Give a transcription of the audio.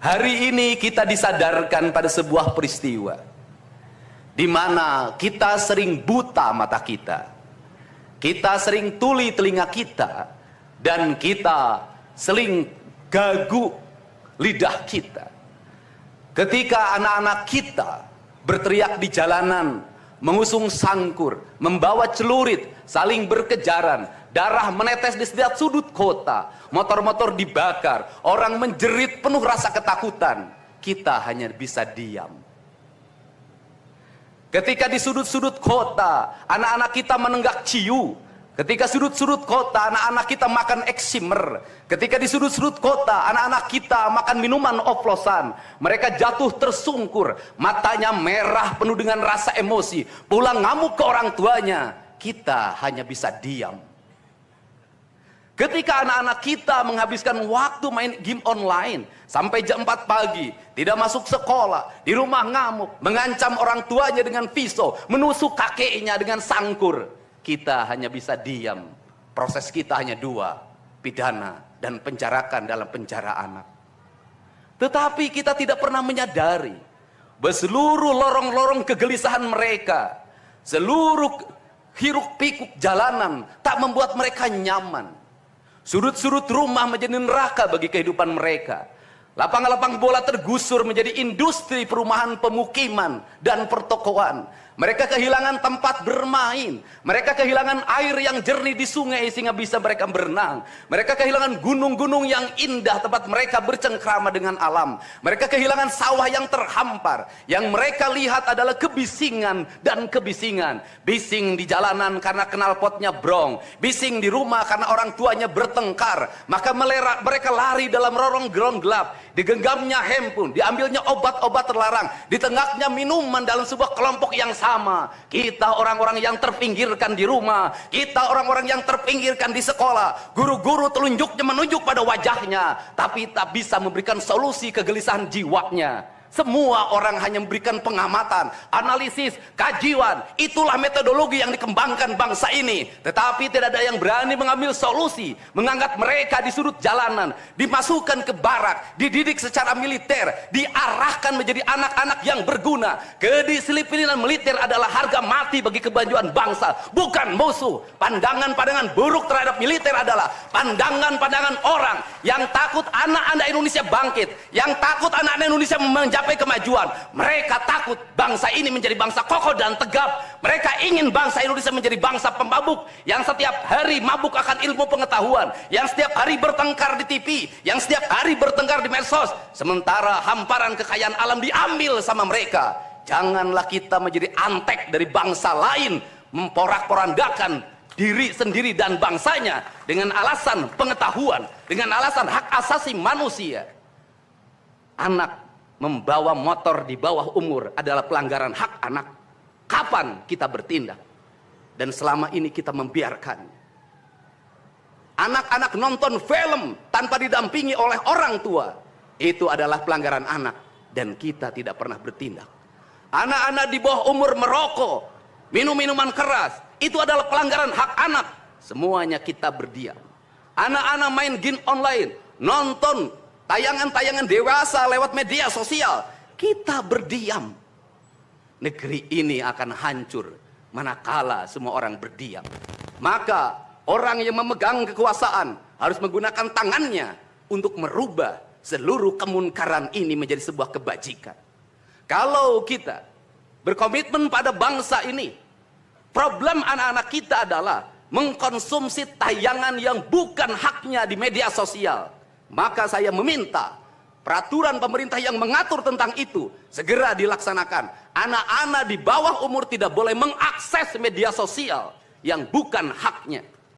Hari ini kita disadarkan pada sebuah peristiwa di mana kita sering buta mata kita, kita sering tuli telinga kita, dan kita sering gagu lidah kita. Ketika anak-anak kita berteriak di jalanan, mengusung sangkur, membawa celurit, saling berkejaran, darah menetes di setiap sudut kota, motor-motor dibakar, orang menjerit penuh rasa ketakutan, kita hanya bisa diam. Ketika di sudut-sudut kota, anak-anak kita menenggak ciu. Ketika sudut-sudut kota, anak-anak kita makan eksimer. Ketika di sudut-sudut kota, anak-anak kita makan minuman oplosan. Mereka jatuh tersungkur, matanya merah penuh dengan rasa emosi, pulang ngamuk ke orang tuanya. Kita hanya bisa diam. Ketika anak-anak kita menghabiskan waktu main game online sampai jam 4 pagi, tidak masuk sekolah, di rumah ngamuk, mengancam orang tuanya dengan pisau, menusuk kakeknya dengan sangkur, kita hanya bisa diam. Proses kita hanya dua, pidana dan penjarakan dalam penjara anak. Tetapi kita tidak pernah menyadari bahwa seluruh lorong-lorong kegelisahan mereka, seluruh hiruk pikuk jalanan tak membuat mereka nyaman. Sudut-sudut rumah menjadi neraka bagi kehidupan mereka. Lapang-lapang bola tergusur menjadi industri perumahan, pemukiman, dan pertokoan. Mereka kehilangan tempat bermain. Mereka kehilangan air yang jernih di sungai sehingga bisa mereka berenang. Mereka kehilangan gunung-gunung yang indah tempat mereka bercengkrama dengan alam. Mereka kehilangan sawah yang terhampar. Yang mereka lihat adalah kebisingan dan kebisingan. Bising di jalanan karena knalpotnya brong. Bising di rumah karena orang tuanya bertengkar. Maka mereka lari dalam rorong-gerong gelap. Digenggamnya handphone, diambilnya obat-obat terlarang, ditengahnya minuman dalam sebuah kelompok yang sama. Kita orang-orang yang terpinggirkan di rumah, kita orang-orang yang terpinggirkan di sekolah. Guru-guru telunjuknya menunjuk pada wajahnya, tapi tak bisa memberikan solusi kegelisahan jiwanya. Semua orang hanya memberikan pengamatan, analisis, kajian. Itulah metodologi yang dikembangkan bangsa ini. Tetapi tidak ada yang berani mengambil solusi, mengangkat mereka di sudut jalanan, dimasukkan ke barak, dididik secara militer, diarahkan menjadi anak-anak yang berguna. Kedisiplinan militer adalah harga mati bagi kemajuan bangsa, bukan musuh. Pandangan-pandangan buruk terhadap militer adalah pandangan-pandangan orang yang takut anak-anak Indonesia bangkit, yang takut anak-anak Indonesia mencapai kemajuan. Mereka takut bangsa ini menjadi bangsa kokoh dan tegap. Mereka ingin bangsa Indonesia menjadi bangsa pemabuk yang setiap hari mabuk akan ilmu pengetahuan, yang setiap hari bertengkar di TV, yang setiap hari bertengkar di medsos, sementara hamparan kekayaan alam diambil sama mereka. Janganlah kita menjadi antek dari bangsa lain, memporak-porandakan diri sendiri dan bangsanya dengan alasan pengetahuan, dengan alasan hak asasi manusia. Anak membawa motor di bawah umur adalah pelanggaran hak anak. Kapan kita bertindak? Dan selama ini kita membiarkan anak-anak nonton film tanpa didampingi oleh orang tua. Itu adalah pelanggaran anak, dan kita tidak pernah bertindak. Anak-anak di bawah umur merokok, minum minuman keras, itu adalah pelanggaran hak anak. Semuanya kita berdiam. Anak-anak main game online, nonton tayangan-tayangan dewasa lewat media sosial, kita berdiam. Negeri ini akan hancur manakala semua orang berdiam. Maka orang yang memegang kekuasaan harus menggunakan tangannya untuk merubah seluruh kemunkaran ini menjadi sebuah kebajikan. Kalau kita berkomitmen pada bangsa ini, problem anak-anak kita adalah mengkonsumsi tayangan yang bukan haknya di media sosial. Maka saya meminta peraturan pemerintah yang mengatur tentang itu segera dilaksanakan. Anak-anak di bawah umur tidak boleh mengakses media sosial yang bukan haknya.